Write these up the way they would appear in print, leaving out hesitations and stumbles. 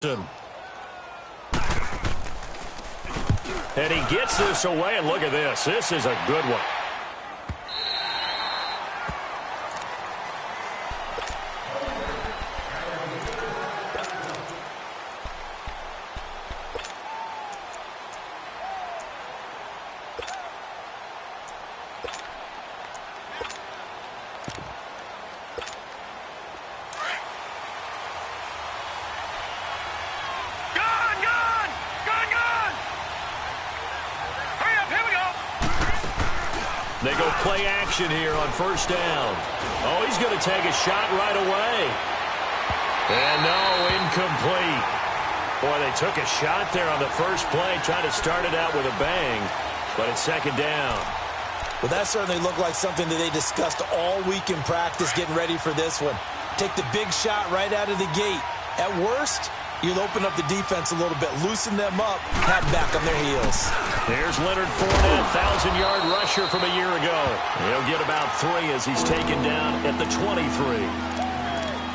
And he gets this away, and look at this. This is a good one. They go play action here on first down. Oh, he's going to take a shot right away. And no, incomplete. Boy, they took a shot there on the first play, trying to start it out with a bang, but it's second down. Well, that certainly looked like something that they discussed all week in practice, getting ready for this one. Take the big shot right out of the gate. At worst, you'll open up the defense a little bit, loosen them up, have them back on their heels. There's Leonard Fournette, 1,000-yard rusher from a year ago. He'll get about 3 as he's taken down at the 23.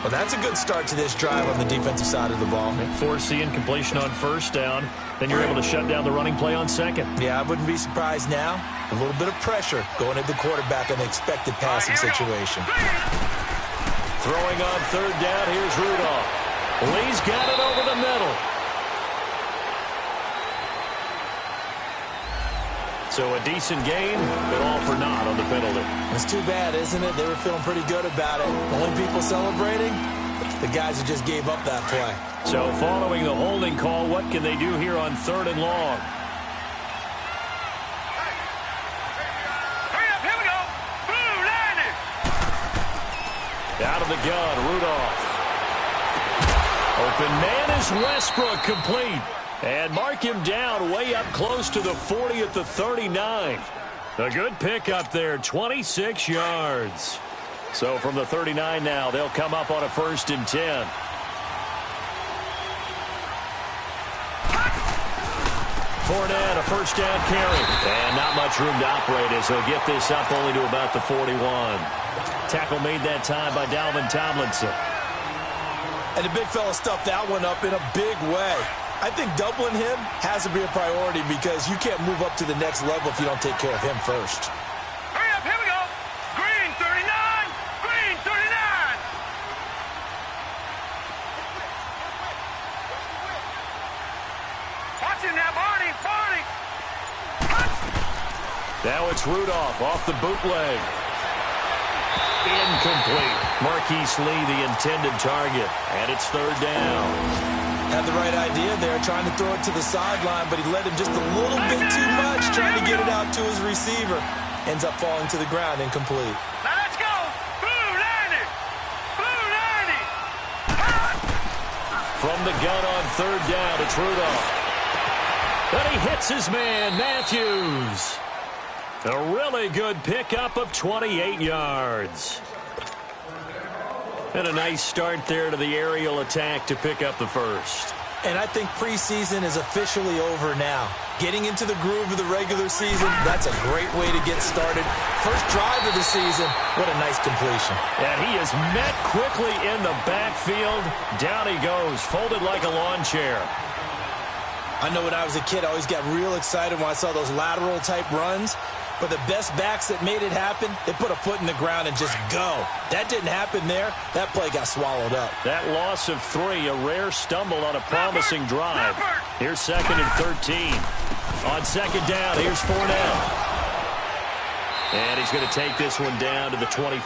Well, that's a good start to this drive on the defensive side of the ball. Force incompletion on first down. Then you're able to shut down the running play on second. Yeah, I wouldn't be surprised now. A little bit of pressure going at the quarterback in the expected passing situation. Throwing on third down, here's Rudolph. Lee's got it over the middle. So a decent game, but all for naught on the penalty. It's too bad, isn't it? They were feeling pretty good about it. The only people celebrating, the guys who just gave up that play. So following the holding call, what can they do here on third and long? Hurry up, here we go. Blue, line it. Out of the gun, Rudolph. Open man is Westbrook, complete. And mark him down way up close to the 40 at the 39. A good pickup there, 26 yards. So from the 39 now, they'll come up on a 1st and 10. Fournette, a first down carry. And not much room to operate as he'll get this up only to about the 41. Tackle made that time by Dalvin Tomlinson. And the big fella stuffed that one up in a big way. I think doubling him has to be a priority because you can't move up to the next level if you don't take care of him first. Hurry up, here we go. Green 39, green 39. Watch him now, Barney, Barney. Now it's Rudolph off the bootleg. Incomplete. Marquise Lee, the intended target, and it's third down. Had the right idea there, trying to throw it to the sideline, but he let him just a little bit too much, trying to get it out to his receiver. Ends up falling to the ground, incomplete. Now let's go. Blue 90. Blue 90. From the gun on third down, it's Rudolph. But he hits his man, Matthews. A really good pickup of 28 yards. And a nice start there to the aerial attack to pick up the first. And I think preseason is officially over now. Getting into the groove of the regular season, that's a great way to get started. First drive of the season, what a nice completion. And he is met quickly in the backfield. Down he goes, folded like a lawn chair. I know when I was a kid, I always got real excited when I saw those lateral type runs. But the best backs that made it happen, they put a foot in the ground and just go. That didn't happen there. That play got swallowed up. That loss of 3, a rare stumble on a promising drive. Here's 2nd and 13. On second down, here's Fournette. And he's going to take this one down to the 25.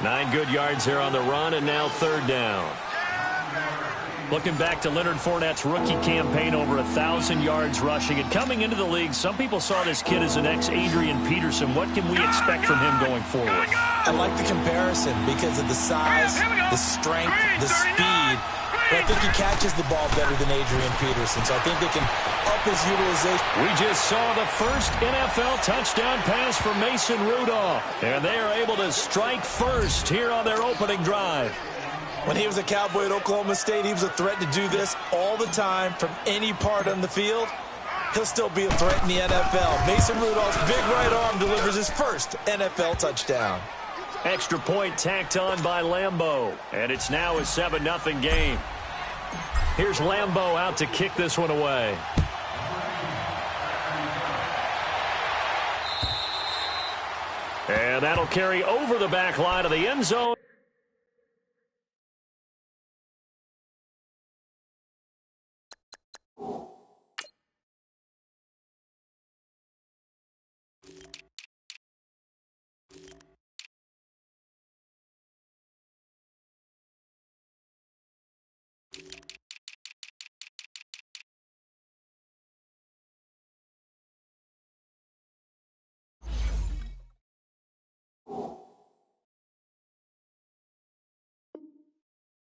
9 good yards here on the run, and now third down. Looking back to Leonard Fournette's rookie campaign, over 1,000 yards rushing. And coming into the league, some people saw this kid as an ex-Adrian Peterson. What can we expect from him going forward? I like the comparison because of the size, the strength, the speed. But I think he catches the ball better than Adrian Peterson. So I think they can up his utilization. We just saw the first NFL touchdown pass for Mason Rudolph. And they are able to strike first here on their opening drive. When he was a Cowboy at Oklahoma State, he was a threat to do this all the time from any part on the field. He'll still be a threat in the NFL. Mason Rudolph's big right arm delivers his first NFL touchdown. Extra point tacked on by Lambeau. And it's now a 7-0 game. Here's Lambeau out to kick this one away. And that'll carry over the back line of the end zone.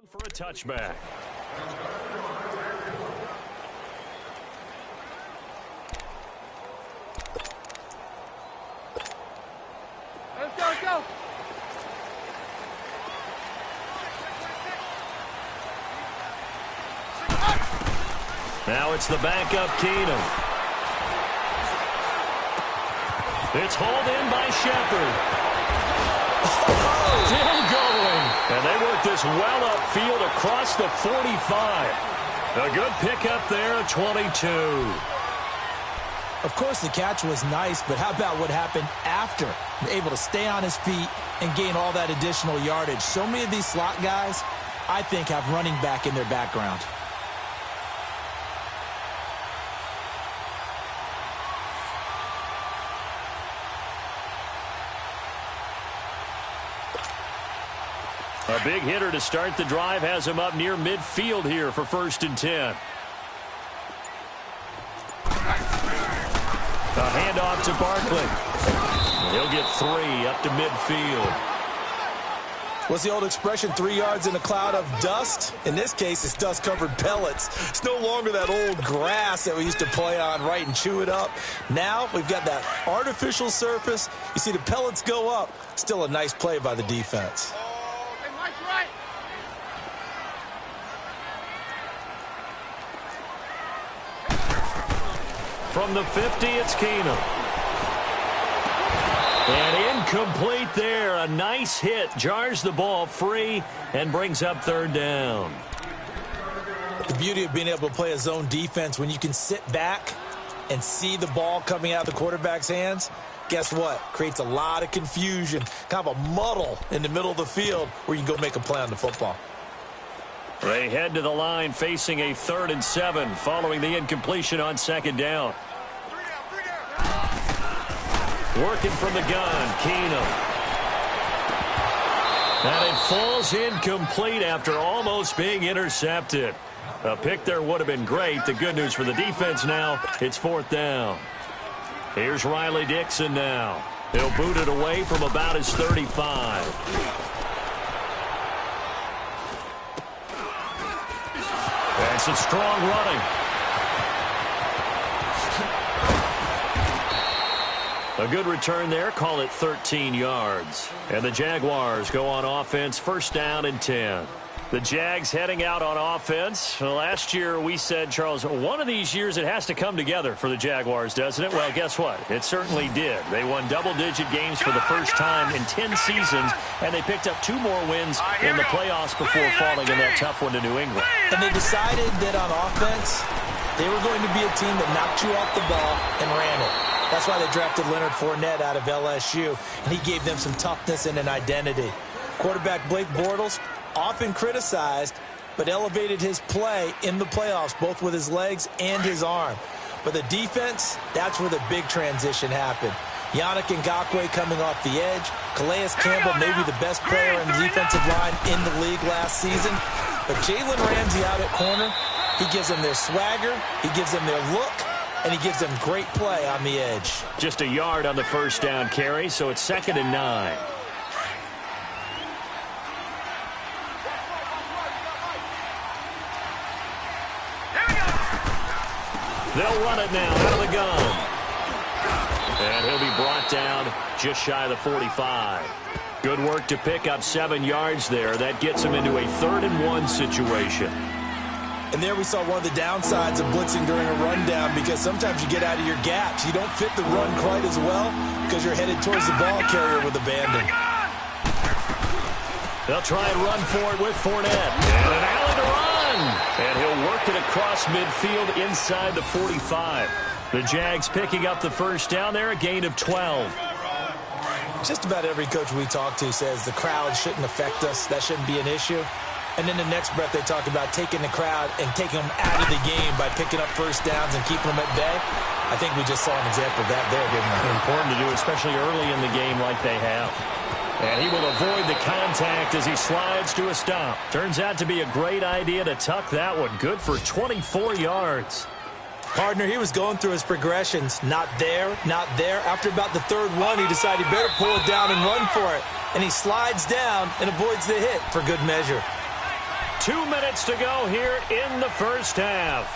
For a touchback. Let's go. Now it's the backup Keenum. It's hauled in by Shepard. Still going. And they work this well upfield across the 45. A good pickup there, 22. Of course, the catch was nice, but how about what happened after? Able to stay on his feet and gain all that additional yardage. So many of these slot guys, I think, have running back in their background. A big hitter to start the drive has him up near midfield here for 1st and 10. A handoff to Barkley. He'll get 3 up to midfield. What's the old expression, 3 yards in a cloud of dust? In this case, it's dust-covered pellets. It's no longer that old grass that we used to play on, right, and chew it up. Now we've got that artificial surface. You see the pellets go up. Still a nice play by the defense. From the 50, it's Keenum. And incomplete there. A nice hit. Jars the ball free and brings up 3rd down. The beauty of being able to play a zone defense, when you can sit back and see the ball coming out of the quarterback's hands, guess what? Creates a lot of confusion, kind of a muddle in the middle of the field where you can go make a play on the football. They head to the line facing a 3rd and 7 following the incompletion on 2nd down. Working from the gun, Keenum. And it falls incomplete after almost being intercepted. A pick there would have been great. The good news for the defense now, it's 4th down. Here's Riley Dixon now. He'll boot it away from about his 35. That's a strong running. A good return there. Call it 13 yards. And the Jaguars go on offense, 1st down and 10. The Jags heading out on offense. Last year we said, Charles, one of these years it has to come together for the Jaguars, doesn't it? Well, guess what? It certainly did. They won double-digit games for the first time in 10 seasons, and they picked up 2 more wins in the playoffs before falling in that tough one to New England. And they decided that on offense, they were going to be a team that knocked you off the ball and ran it. That's why they drafted Leonard Fournette out of LSU, and he gave them some toughness and an identity. Quarterback Blake Bortles, often criticized, but elevated his play in the playoffs, both with his legs and his arm. But the defense, that's where the big transition happened. Yannick Ngakoue coming off the edge. Calais Campbell, maybe the best player in the defensive line in the league last season. But Jalen Ramsey out at corner, he gives them their swagger, he gives them their look, and he gives them great play on the edge. Just a yard on the 1st down carry, so it's 2nd and 9. They'll run it now out of the gun. And he'll be brought down just shy of the 45. Good work to pick up 7 yards there. That gets him into a 3rd and 1 situation. And there we saw one of the downsides of blitzing during a rundown, because sometimes you get out of your gaps. You don't fit the run quite as well because you're headed towards the ball carrier with abandon. They'll try and run for it with Fournette. And an alley to run. And he'll work it across midfield inside the 45. The Jags picking up the first down there, a gain of 12. Just about every coach we talk to says the crowd shouldn't affect us. That shouldn't be an issue. And in the next breath, they talk about taking the crowd and taking them out of the game by picking up first downs and keeping them at bay. I think we just saw an example of that there, didn't we? Important to do, especially early in the game like they have. And he will avoid the contact as he slides to a stop. Turns out to be a great idea to tuck that one. Good for 24 yards. Partner, he was going through his progressions. Not there, not there. After about the third one, he decided he better pull it down and run for it. And he slides down and avoids the hit for good measure. 2 minutes to go here in the first half.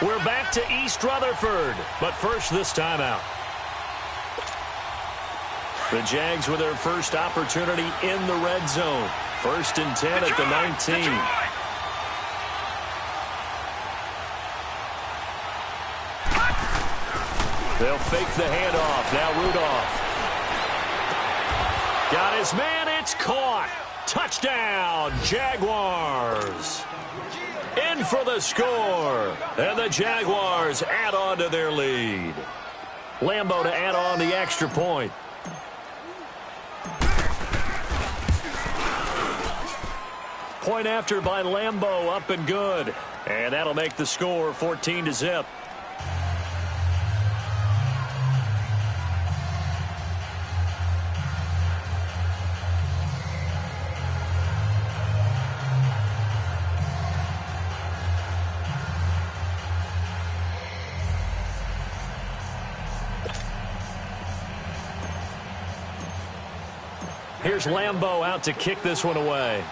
We're back to East Rutherford, but first this timeout. The Jags with their first opportunity in the red zone. 1st and 10 at the 19. They'll fake the handoff. Now Rudolph. Got his man. It's caught. Touchdown, Jaguars. In for the score. And the Jaguars add on to their lead. Lambo to add on the extra point. Point after by Lambo, up and good. And that'll make the score 14-0. Here's Lambo out to kick this one away.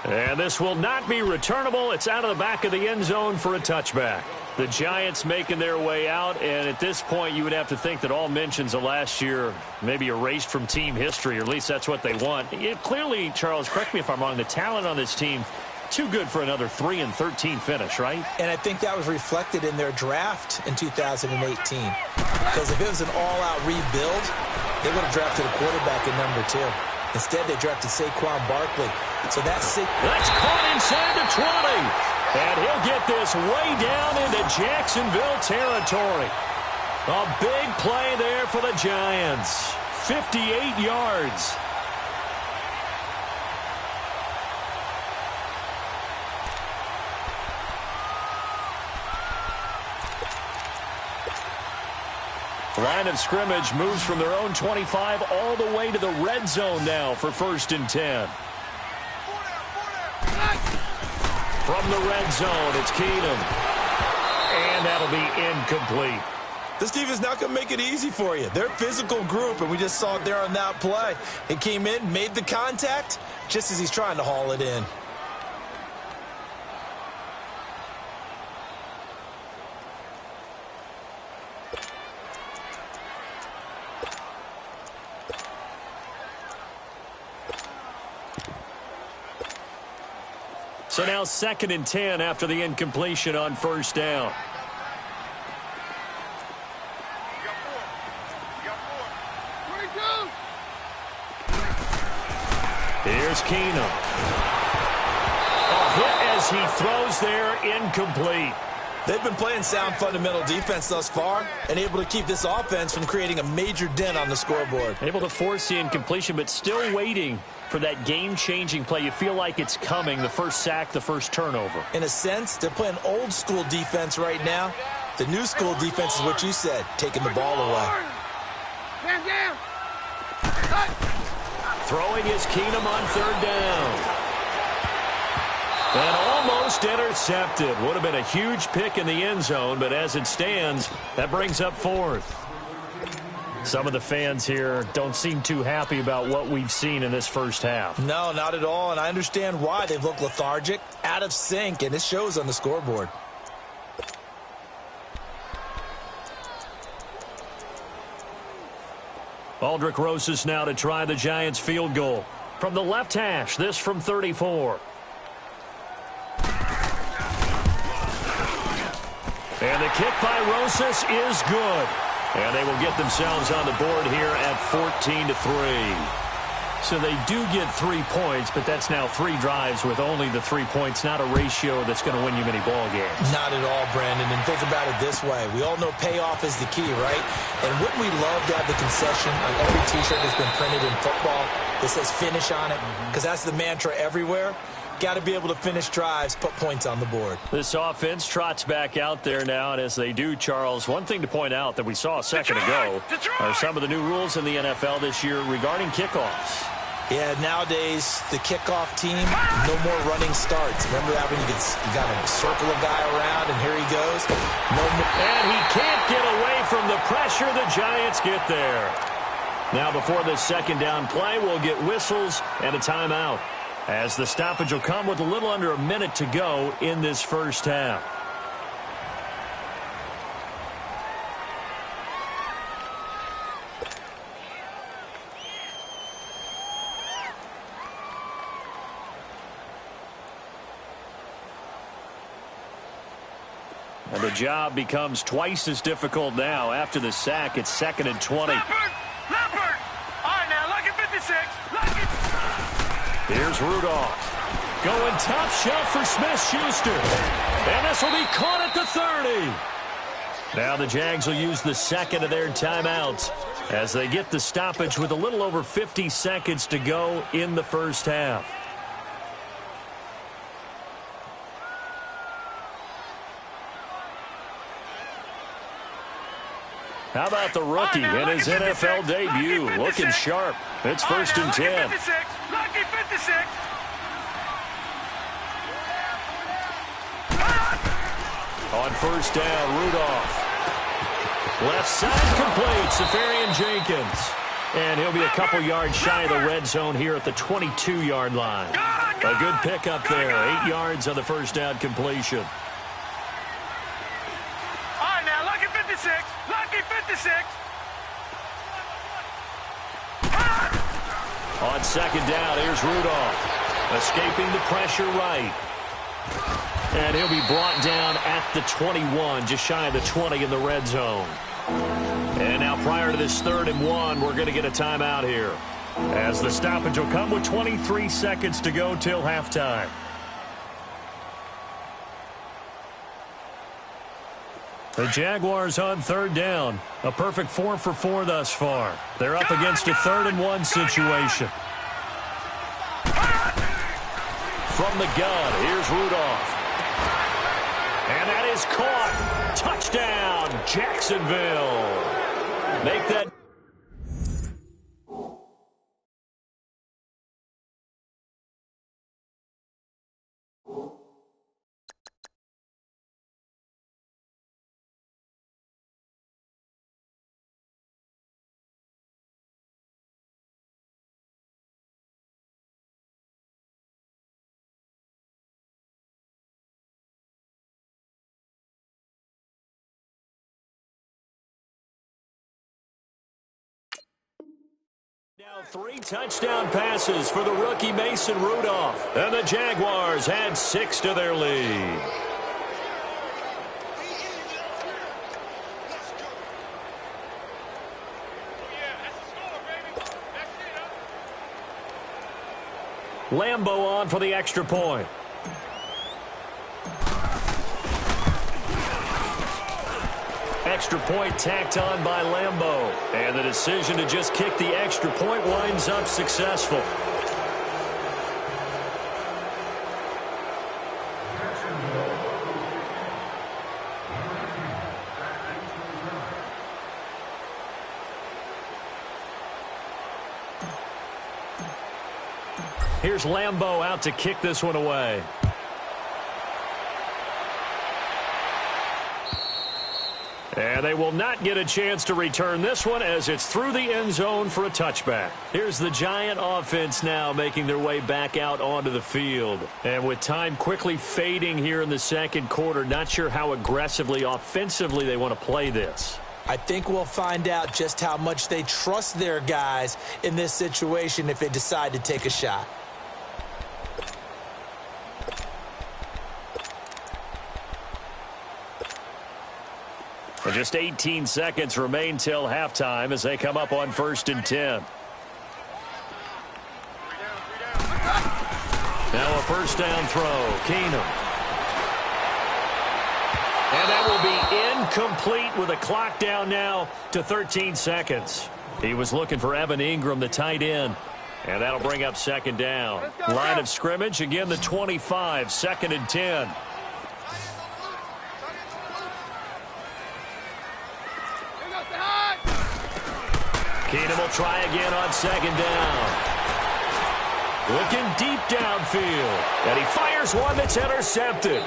And this will not be returnable. It's out of the back of the end zone for a touchback. The Giants making their way out, and at this point you would have to think that all mentions of last year may be erased from team history, or at least that's what they want. Clearly, Charles, correct me if I'm wrong, the talent on this team too good for another 3-13 finish, right? And I think that was reflected in their draft in 2018. Because if it was an all-out rebuild, they would have drafted a quarterback at number 2. Instead, they drafted Saquon Barkley. So that's caught inside the 20. And he'll get this way down into Jacksonville territory. A big play there for the Giants. 58 yards. Line of scrimmage moves from their own 25 all the way to the red zone now for 1st and 10. From the red zone, it's Keenum. And that'll be incomplete. This defense not going to make it easy for you. They're a physical group, and we just saw it there on that play. It came in, made the contact, just as he's trying to haul it in. So now 2nd and 10 after the incompletion on 1st down. Here's Keenum. A hit as he throws there, incomplete. They've been playing sound fundamental defense thus far and able to keep this offense from creating a major dent on the scoreboard. Able to force the incompletion, but still waiting for that game-changing play. You feel like it's coming, the first sack, the first turnover. In a sense, they're playing old-school defense right now. The new-school defense is what you said, taking the ball away. Throwing is Keenum on 3rd down. And almost intercepted. Would have been a huge pick in the end zone, but as it stands, that brings up 4th. Some of the fans here don't seem too happy about what we've seen in this first half. No, not at all, and I understand why. They've looked lethargic, out of sync, and it shows on the scoreboard. Aldrick Rosas now to try the Giants field goal. From the left hash, this from 34. And the kick by Rosas is good. And they will get themselves on the board here at 14-3. So they do get 3 points, but that's now 3 drives with only the 3 points, not a ratio that's going to win you many ball games. Not at all, Brandon. And think about it this way. We all know payoff is the key, right? And wouldn't we love to have the concession on every T-shirt that's been printed in football that says finish on it? Because that's the mantra everywhere. Got to be able to finish drives, put points on the board. This offense trots back out there now, and as they do, Charles, one thing to point out that we saw a second ago are some of the new rules in the NFL this year regarding kickoffs. Yeah, nowadays, the kickoff team, no more running starts. Remember that when you got to circle a guy around, and here he goes? No more. And he can't get away from the pressure. The Giants get there. Now, before this second down play, we'll get whistles and a timeout, as the stoppage will come with a little under a minute to go in this first half. And the job becomes twice as difficult now. After the sack, it's 2nd and 20. Leopard! All right, now, look at 56. Look at... Here's Rudolph. Going top shelf for Smith-Schuster. And this will be caught at the 30. Now the Jags will use the second of their timeouts as they get the stoppage with a little over 50 seconds to go in the first half. How about the rookie in his NFL debut? Looking sharp. It's 1st and 10. Lucky 56. On first down, Rudolph. Left side complete, Safarian Jenkins. And he'll be a couple yards shy of the red zone here at the 22-yard line. A good pickup there. 8 yards on the first down completion. All right, now, lucky 56. Lucky 56. On second down, here's Rudolph. Escaping the pressure right. And he'll be brought down at the 21, just shy of the 20 in the red zone. And now prior to this 3rd and 1, we're going to get a timeout here, as the stoppage will come with 23 seconds to go till halftime. The Jaguars on 3rd down. A perfect 4 for 4 thus far. They're up against a 3rd and 1 situation. From the gun, here's Rudolph. And that is caught. Touchdown, Jacksonville. Make that. Now 3 touchdown passes for the rookie Mason Rudolph. And the Jaguars add 6 to their lead. Lambo on for the extra point. Extra point tacked on by Lambo. And the decision to just kick the extra point winds up successful. Here's Lambo out to kick this one away. And they will not get a chance to return this one as it's through the end zone for a touchback. Here's the Giant offense now making their way back out onto the field. And with time quickly fading here in the second quarter, not sure how aggressively, offensively they want to play this. I think we'll find out just how much they trust their guys in this situation if they decide to take a shot. And just 18 seconds remain till halftime as they come up on 1st and 10. Now a first down throw. Keenum. And that will be incomplete with a clock down now to 13 seconds. He was looking for Evan Ingram, the tight end. And that'll bring up second down. Line of scrimmage, again the 25, 2nd and 10. Keenum will try again on second down. Looking deep downfield. And he fires one that's intercepted.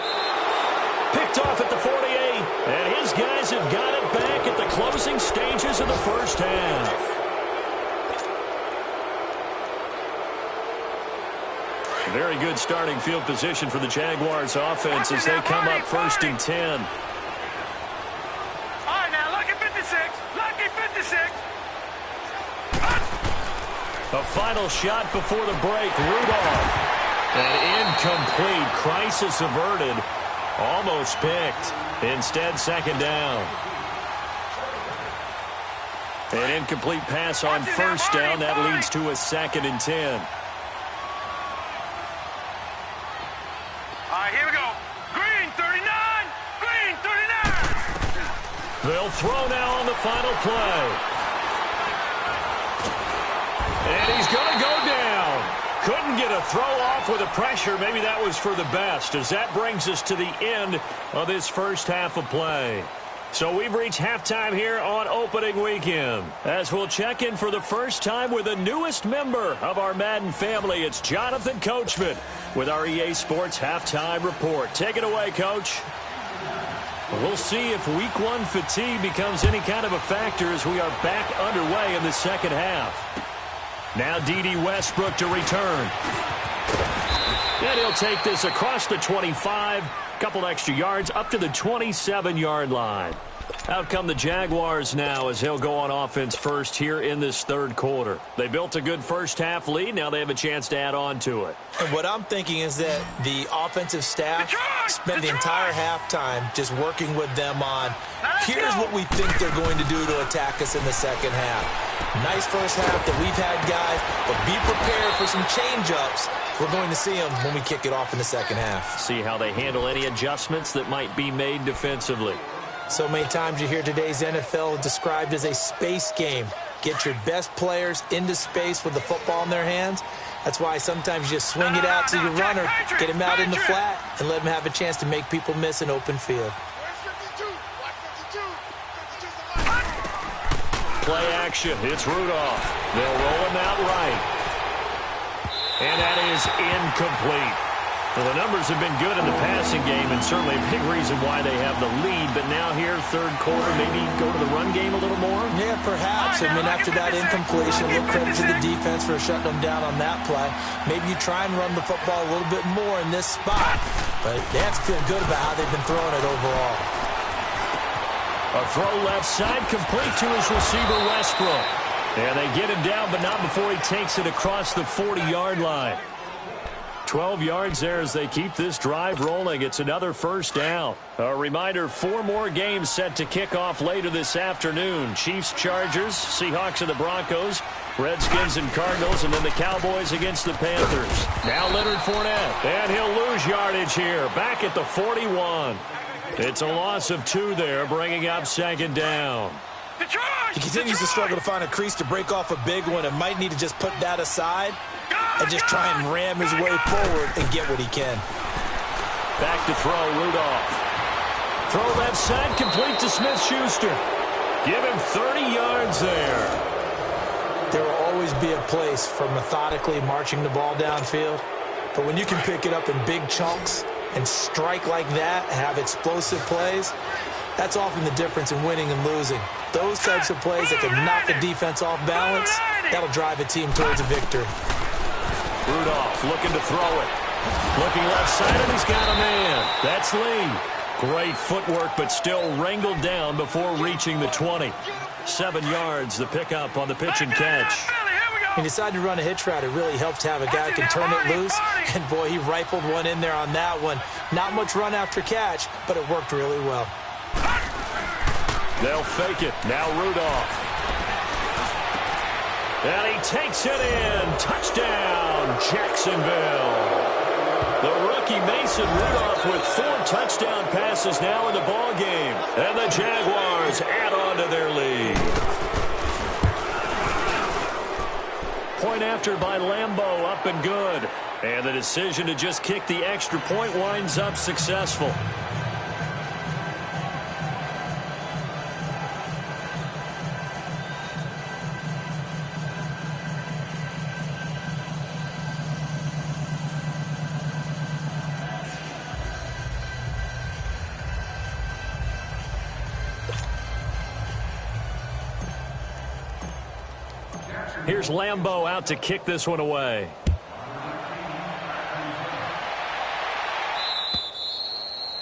Picked off at the 48. And his guys have got it back at the closing stages of the first half. Very good starting field position for the Jaguars offense as they come up 1st and 10. All right, now, lucky 56. Lucky 56. A final shot before the break. Rudolph. An incomplete. Crisis averted. Almost picked. Instead, second down. An incomplete pass on first down. That leads to a 2nd and 10. All right, here we go. Green 39. Green 39. They'll throw now on the final play. And he's going to go down. Couldn't get a throw off with the pressure. Maybe that was for the best, as that brings us to the end of this first half of play. So we've reached halftime here on opening weekend, as we'll check in for the first time with the newest member of our Madden family. It's Jonathan Coachman with our EA Sports Halftime Report. Take it away, Coach. We'll see if Week 1 fatigue becomes any kind of a factor as we are back underway in the second half. Now D.D. Westbrook to return. And he'll take this across the 25. Couple extra yards up to the 27-yard line. Out come the Jaguars now as he'll go on offense first here in this third quarter. They built a good first half lead. Now they have a chance to add on to it. And what I'm thinking is that the offensive staff spent the entire halftime just working with them on, here's what we think they're going to do to attack us in the second half. Nice first half that we've had, guys, but be prepared for some change-ups. We're going to see them when we kick it off in the second half. See how they handle any adjustments that might be made defensively. So many times you hear today's NFL described as a space game. Get your best players into space with the football in their hands. That's why sometimes you just swing it out to your runner, get him out in the flat, and let him have a chance to make people miss an open field. Play action. It's Rudolph. They'll roll him out right. And that is incomplete. Well, the numbers have been good in the passing game, and certainly a big reason why they have the lead. But now here, third quarter, maybe go to the run game a little more? Yeah, perhaps. I mean, after that incompletion, a little credit to the defense for shutting them down on that play. Maybe you try and run the football a little bit more in this spot. But they have to feel good about how they've been throwing it overall. A throw left side, complete to his receiver, Westbrook. And they get him down, but not before he takes it across the 40-yard line. 12 yards there as they keep this drive rolling. It's another first down. A reminder, 4 more games set to kick off later this afternoon. Chiefs, Chargers, Seahawks and the Broncos, Redskins and Cardinals, and then the Cowboys against the Panthers. Now Leonard Fournette, and he'll lose yardage here, back at the 41. It's a loss of 2 there, bringing up second down. He continues to struggle to find a crease to break off a big one and might need to just put that aside and just try and ram his way forward and get what he can. Back to throw, Rudolph. Throw left side, complete to Smith-Schuster. Give him 30 yards there. There will always be a place for methodically marching the ball downfield, but when you can pick it up in big chunks and strike like that, have explosive plays, that's often the difference in winning and losing. Those types of plays that can knock a defense off balance, that'll drive a team towards a victory. Rudolph looking to throw it. Looking left side, and he's got a man. That's Lee. Great footwork, but still wrangled down before reaching the 20. 7 yards, the pickup on the pitch and catch. He decided to run a hitch route. It really helps to have a guy who can turn it loose. And, boy, he rifled one in there on that one. Not much run after catch, but it worked really well. They'll fake it. Now Rudolph. And he takes it in. Touchdown, Jacksonville. rookie Mason Rudolph with 4 touchdown passes now in the ball game. And the Jaguars add on to their lead. Point after by Lambeau, up and good. And the decision to just kick the extra point winds up successful. Here's Lambeau out to kick this one away.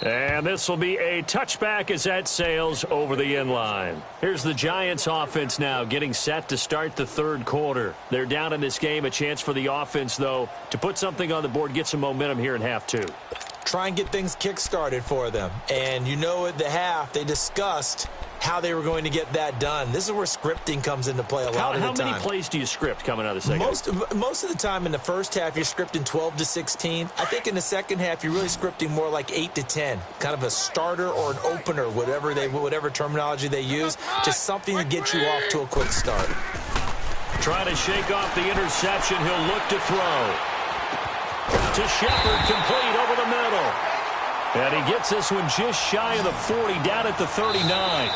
And this will be a touchback as that sails over the end line. Here's the Giants offense now getting set to start the third quarter. They're down in this game. A chance for the offense, though, to put something on the board, get some momentum here in half 2. Try and get things kick-started for them. And you know at the half they discussed how they were going to get that done. This is where scripting comes into play a lot of the time. How many plays do you script coming out of the second? Most of the time in the first half, you're scripting 12 to 16. I think in the second half, you're really scripting more like 8 to 10. Kind of a starter or an opener, whatever terminology they use. Just something to get you off to a quick start. Trying to shake off the interception. He'll look to throw. To Shepard, complete over the middle. And he gets this one just shy of the 40, down at the 39.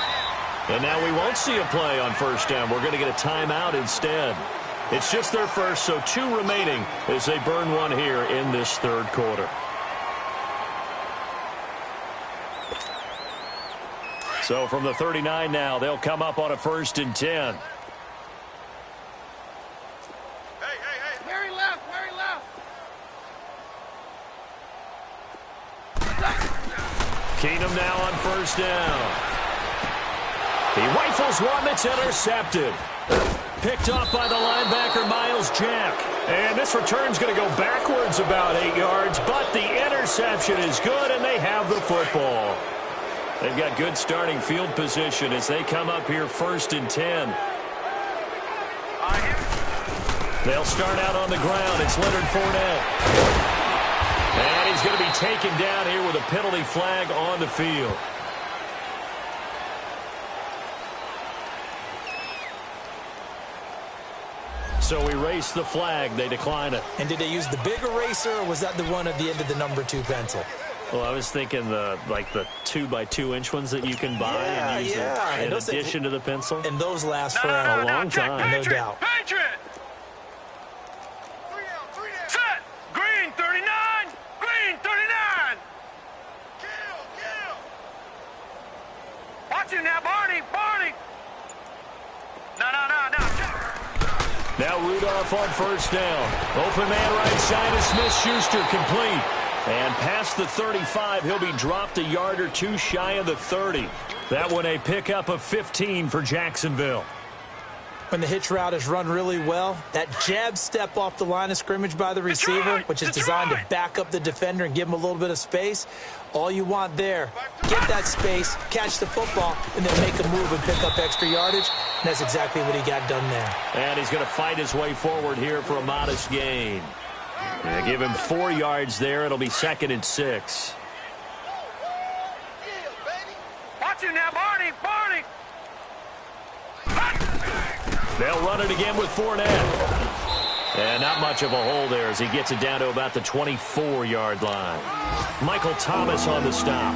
And now we won't see a play on first down. We're going to get a timeout instead. It's just their first, so 2 remaining as they burn one here in this third quarter. So from the 39 now, they'll come up on a 1st and 10. Keenum now on first down. He rifles one that's intercepted. Picked off by the linebacker, Miles Jack. And this return's going to go backwards about 8 yards, but the interception is good, and they have the football. They've got good starting field position as they come up here 1st and 10. They'll start out on the ground. It's Leonard Fournette. And he's going to be taken down here with a penalty flag on the field. So erase the flag. They decline it. And did they use the big eraser, or was that the one at the end of the number 2 pencil? Well, I was thinking the 2x2-inch ones that you can buy and use in addition to the pencil. And those last for a long time, no doubt. Patriot! Set! Green 39! Green 39! Kill! Watch it now, Barney! No. Now Rudolph on first down. Open man right side of Smith-Schuster, complete. And past the 35, he'll be dropped a yard or 2 shy of the 30. That one a pickup of 15 for Jacksonville. When the hitch route is run really well, that jab step off the line of scrimmage by the receiver, which is designed to back up the defender and give him a little bit of space, all you want there, get that space, catch the football, and then make a move and pick up extra yardage. And that's exactly what he got done there. And he's going to fight his way forward here for a modest gain. And give him 4 yards there. It'll be 2nd and 6. Watch it now, Barney! They'll run it again with Fournette. And not much of a hole there as he gets it down to about the 24-yard line. Michael Thomas on the stop.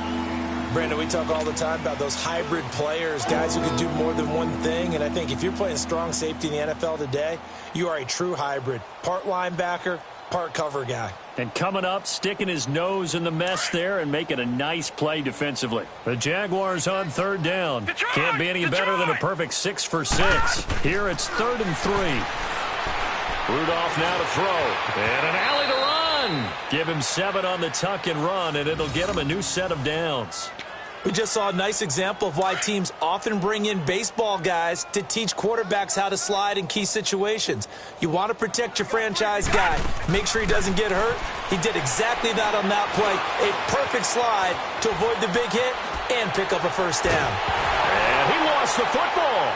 Brandon, we talk all the time about those hybrid players, guys who can do more than one thing. And I think if you're playing strong safety in the NFL today, you are a true hybrid. Part linebacker, part cover guy. And coming up, sticking his nose in the mess there and making a nice play defensively. The Jaguars on 3rd down. Can't be any better than a perfect 6 for 6. Here it's 3rd and 3. Rudolph now to throw. And an alley to run. Give him 7 on the tuck and run, and it'll get him a new set of downs. We just saw a nice example of why teams often bring in baseball guys to teach quarterbacks how to slide in key situations. You want to protect your franchise guy. Make sure he doesn't get hurt. He did exactly that on that play. A perfect slide to avoid the big hit and pick up a first down. And he lost the football.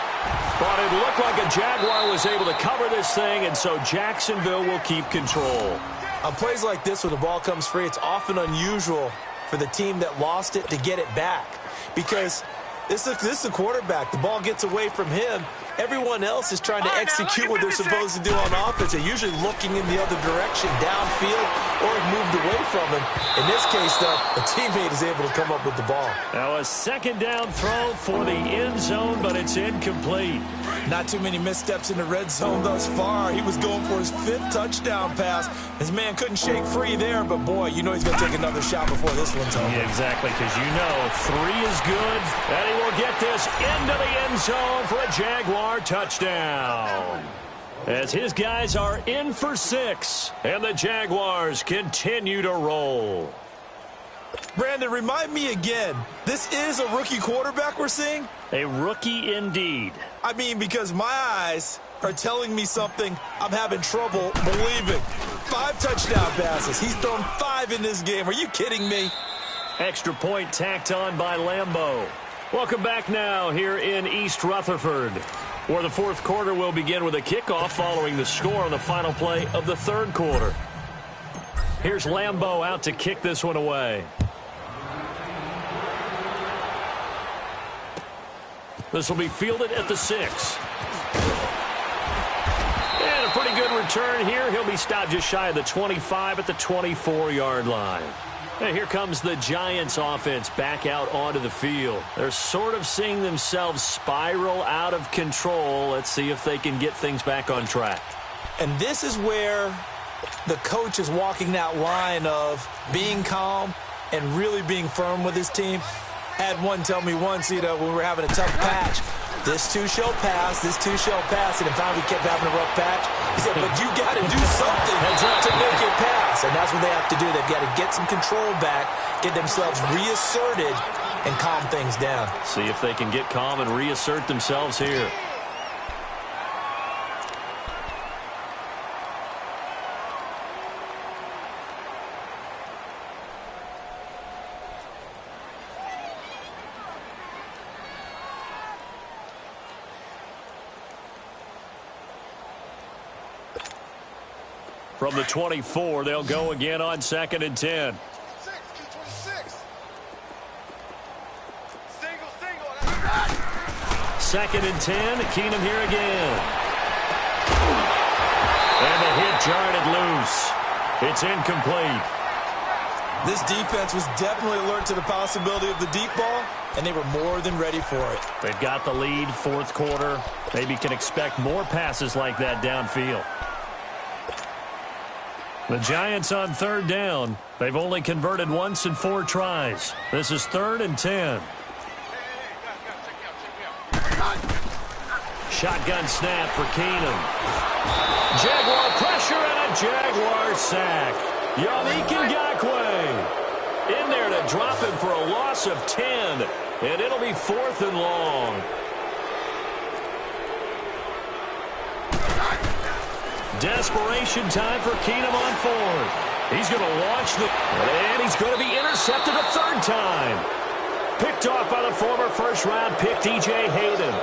But it looked like a Jaguar was able to cover this thing, and so Jacksonville will keep control. On plays like this where the ball comes free, it's often unusual for the team that lost it to get it back because this is the quarterback. The ball gets away from him. Everyone else is trying to execute what they're supposed to do on offense. They're usually looking in the other direction, downfield, or moved away from him. In this case, though, a teammate is able to come up with the ball. Now a second down throw for the end zone, but it's incomplete. Not too many missteps in the red zone thus far. He was going for his 5th touchdown pass. His man couldn't shake free there, but boy, you know he's going to take another shot before this one's over. Yeah, exactly, because you know 3 is good, and he will get this into the end zone for a Jaguar touchdown. As his guys are in for 6, and the Jaguars continue to roll. Brandon, remind me again, this is a rookie quarterback we're seeing? A rookie indeed. I mean, because my eyes are telling me something I'm having trouble believing. 5 touchdown passes. He's thrown 5 in this game. Are you kidding me? Extra point tacked on by Lambeau. Welcome back now here in East Rutherford, where the 4th quarter will begin with a kickoff following the score on the final play of the 3rd quarter. Here's Lambeau out to kick this one away. This will be fielded at the 6. And a pretty good return here. He'll be stopped just shy of the 25 at the 24-yard line. And here comes the Giants offense back out onto the field. They're sort of seeing themselves spiral out of control. Let's see if they can get things back on track. And this is where the coach is walking that line of being calm and really being firm with his team. Had one tell me once, when we were having a tough patch, this too shall pass, this too shall pass, and finally we kept having a rough patch. He said, but you got to do something to make it pass, and that's what they have to do. They've got to get some control back, get themselves reasserted, and calm things down. See if they can get calm and reassert themselves here. From the 24, they'll go again on 2nd and 10. Second and 10, Keenum here again. And the hit jarred it loose. It's incomplete. This defense was definitely alert to the possibility of the deep ball, and they were more than ready for it. They've got the lead, 4th quarter. Maybe can expect more passes like that downfield. The Giants on 3rd down. They've only converted once in 4 tries. This is 3rd and 10. Shotgun snap for Keenum. Jaguar pressure and a Jaguar sack. Yannick Ngakoue in there to drop him for a loss of 10. And it'll be 4th and long. Desperation time for Keenum on 4th. He's going to launch and he's going to be intercepted a 3rd time. Picked off by the former 1st-round pick, D.J. Hayden.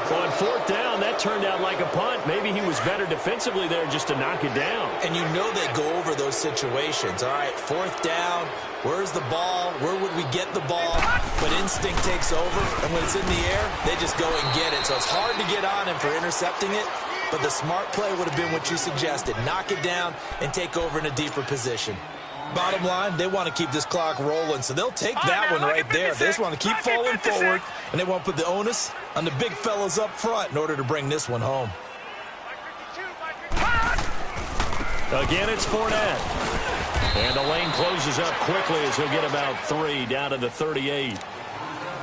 So on 4th down, that turned out like a punt. Maybe he was better defensively there just to knock it down. And you know they go over those situations. All right, 4th down, where's the ball? Where would we get the ball? But instinct takes over, and when it's in the air, they just go and get it. So it's hard to get on him for intercepting it. But the smart play would have been what you suggested. Knock it down and take over in a deeper position. Bottom line, they want to keep this clock rolling, so they'll take that one right there. They just want to keep falling forward, and they want to put the onus on the big fellas up front in order to bring this one home. Again, it's Fournette. And the lane closes up quickly as he'll get about 3 down to the 38.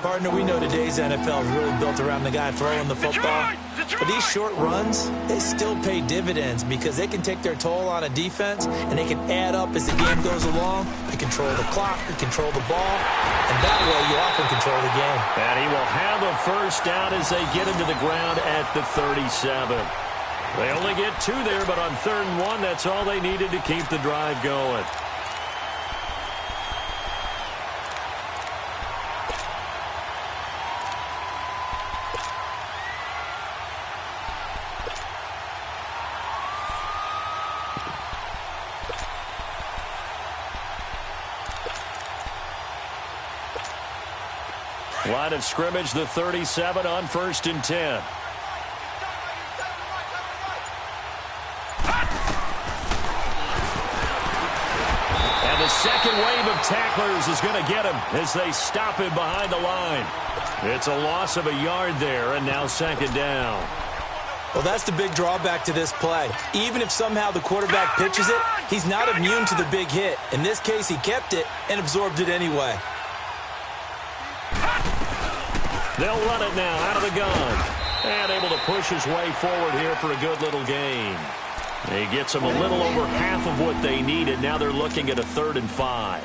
Partner, we know today's NFL is really built around the guy throwing the football. But these short runs, they still pay dividends because they can take their toll on a defense and they can add up as the game goes along. They control the clock, they control the ball, and that way you often control the game. And he will have a 1st down as they get him to the ground at the 37. They only get 2 there, but on 3rd and 1, that's all they needed to keep the drive going. Line of scrimmage, the 37 on 1st and 10. And the second wave of tacklers is going to get him as they stop him behind the line. It's a loss of a yard there, and now 2nd down. Well, that's the big drawback to this play. Even if somehow the quarterback pitches it, he's not immune to the big hit. In this case, he kept it and absorbed it anyway. They'll run it now out of the gun. And able to push his way forward here for a good little gain. He gets them a little over half of what they needed. Now they're looking at a 3rd and 5.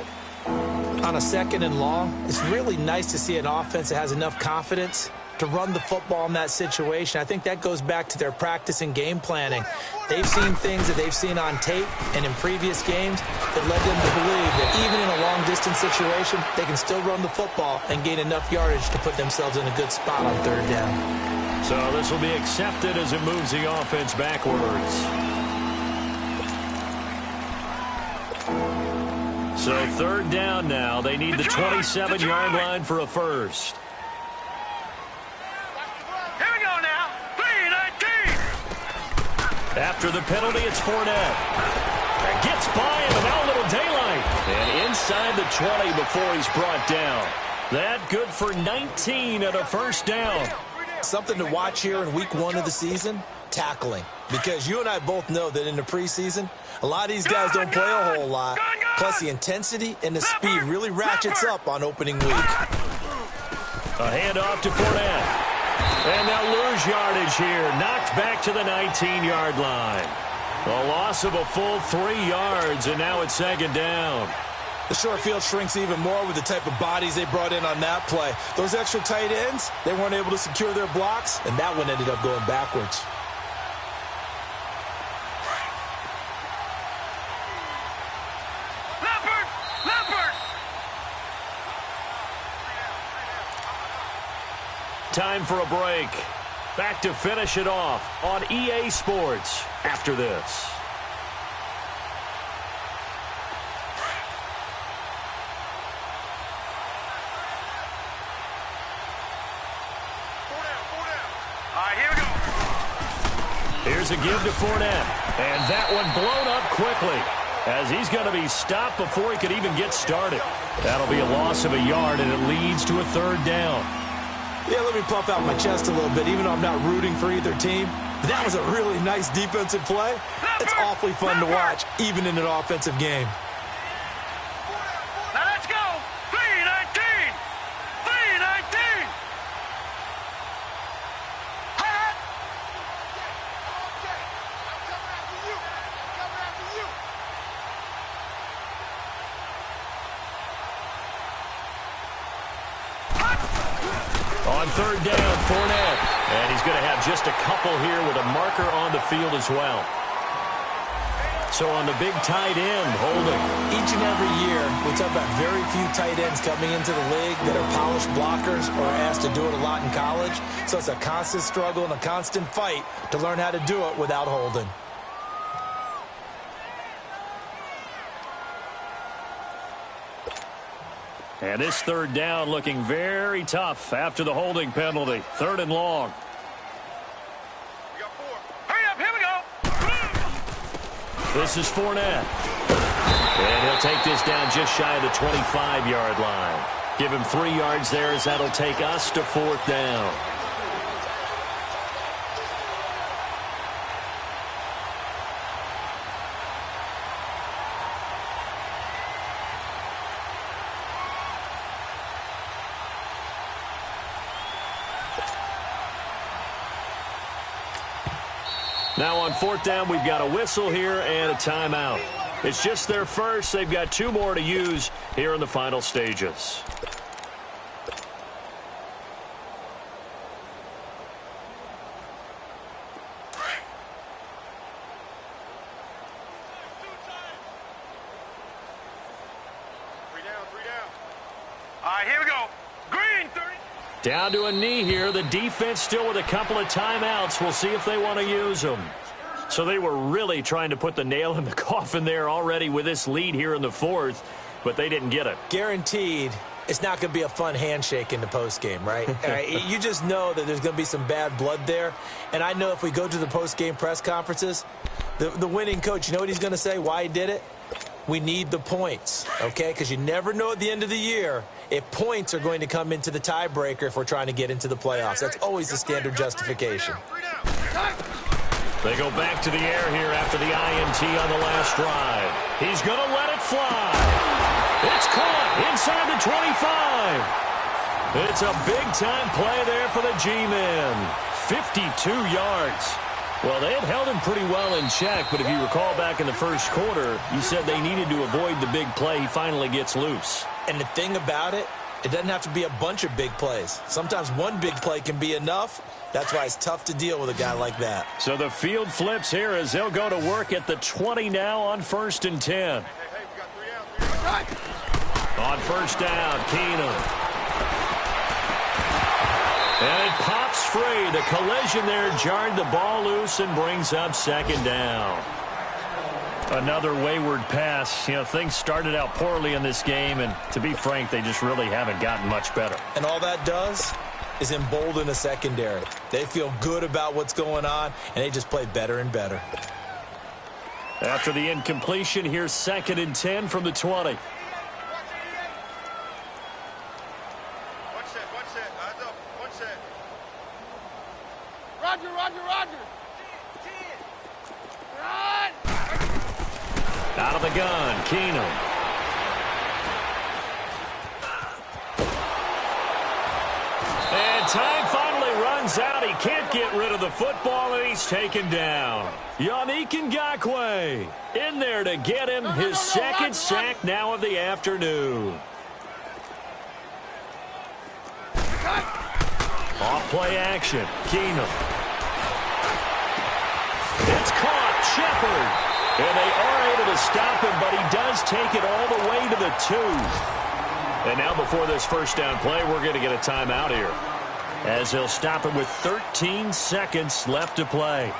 On a 2nd and long, it's really nice to see an offense that has enough confidence to run the football in that situation. I think that goes back to their practice and game planning. They've seen things that they've seen on tape and in previous games that led them to believe that even in a long-distance situation, they can still run the football and gain enough yardage to put themselves in a good spot on 3rd down. So this will be accepted as it moves the offense backwards. So 3rd down now. They need the 27-yard line for a first. After the penalty, it's Fournette. Gets by him, and now a little daylight. And inside the 20 before he's brought down. That good for 19 and a 1st down. Something to watch here in week 1 of the season, tackling. Because you and I both know that in the preseason, a lot of these guys don't play a whole lot. Plus, the intensity and the speed really ratchets up on opening week. A handoff to Fournette. And they'll lose yardage here. Knocked back to the 19-yard line. A loss of a full 3 yards, and now it's 2nd down. The short field shrinks even more with the type of bodies they brought in on that play. Those extra tight ends, they weren't able to secure their blocks, and that one ended up going backwards. Time for a break. Back to finish it off on EA Sports after this. All right, here we go. Here's a give to Fournette. And that one blown up quickly as he's going to be stopped before he could even get started. That'll be a loss of a yard, and it leads to a 3rd down. Yeah, let me puff out my chest a little bit, even though I'm not rooting for either team. That was a really nice defensive play. It's awfully fun to watch, even in an offensive game. Now let's go. 3-19. 3-19. On 3rd down, Fournette. And he's going to have just a couple here with a marker on the field as well. So on the big tight end, holding. Each and every year, we talk about very few tight ends coming into the league that are polished blockers or are asked to do it a lot in college. So it's a constant struggle and a constant fight to learn how to do it without holding. And this 3rd down looking very tough after the holding penalty. 3rd and long. We got 4. Hurry up, here we go. This is Fournette. And he'll take this down just shy of the 25-yard line. Give him 3 yards there as that'll take us to 4th down. Now on 4th down, we've got a whistle here and a timeout. It's just their first. They've got 2 more to use here in the final stages. All right, here we go. Green, 30. Down to a knee here. The defense still with a couple of timeouts. We'll see if they want to use them. So they were really trying to put the nail in the coffin there already with this lead here in the 4th, but they didn't get it. Guaranteed, it's not going to be a fun handshake in the postgame, right? You just know that there's going to be some bad blood there. And I know if we go to the postgame press conferences, the winning coach, you know what he's going to say, why he did it? We need the points, okay? Because you never know at the end of the year if points are going to come into the tiebreaker if we're trying to get into the playoffs. That's always the standard justification. They go back to the air here after the INT on the last drive. He's going to let it fly. It's caught inside the 25. It's a big-time play there for the G-men. 52 yards. Well, they had held him pretty well in check, but if you recall back in the first quarter, you said they needed to avoid the big play. He finally gets loose. And the thing about it, it doesn't have to be a bunch of big plays. Sometimes one big play can be enough. That's why it's tough to deal with a guy like that. So the field flips here as they'll go to work at the 20 now on 1st and 10. On first down, Keenum. And it pops free. The collision there jarred the ball loose and brings up 2nd down. Another wayward pass. You know, things started out poorly in this game, and to be frank, they just really haven't gotten much better. And all that does is embolden a secondary. They feel good about what's going on, and they just play better and better. After the incompletion, here's 2nd and 10 from the 20. Roger, Roger, Roger. Run! Out of the gun, Keenum. And time finally runs out. He can't get rid of the football, and he's taken down. Yannick Ngakoue in there to get him his second sack now of the afternoon. Off play action, Keenum. It's caught, Shepard. And they are able to stop him, but he does take it all the way to the 2. And now before this first down play, we're going to get a timeout here, as they'll stop him with 13 seconds left to play.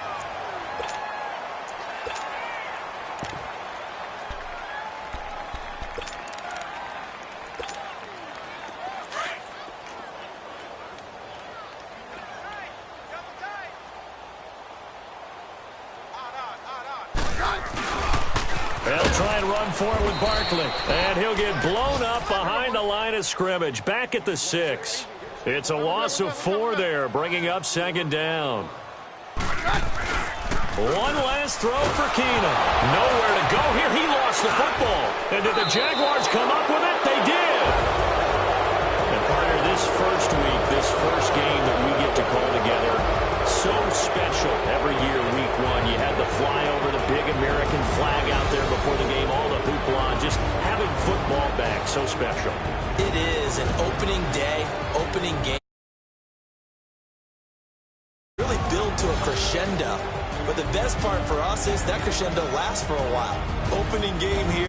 They'll try and run for it with Barkley. And he'll get blown up behind the line of scrimmage. Back at the 6. It's a loss of 4 there, bringing up 2nd down. One last throw for Keenum. Nowhere to go here. He lost the football. And did the Jaguars come up with it? They did. And partner, this first week, this first game that we get to call together, so special every year, week 1. You had the flyover, the big American flag out there before the game, all the hoopla, just having football back, so special. It is an opening day, opening game. Really build to a crescendo. But the best part for us is that crescendo lasts for a while. Opening game here.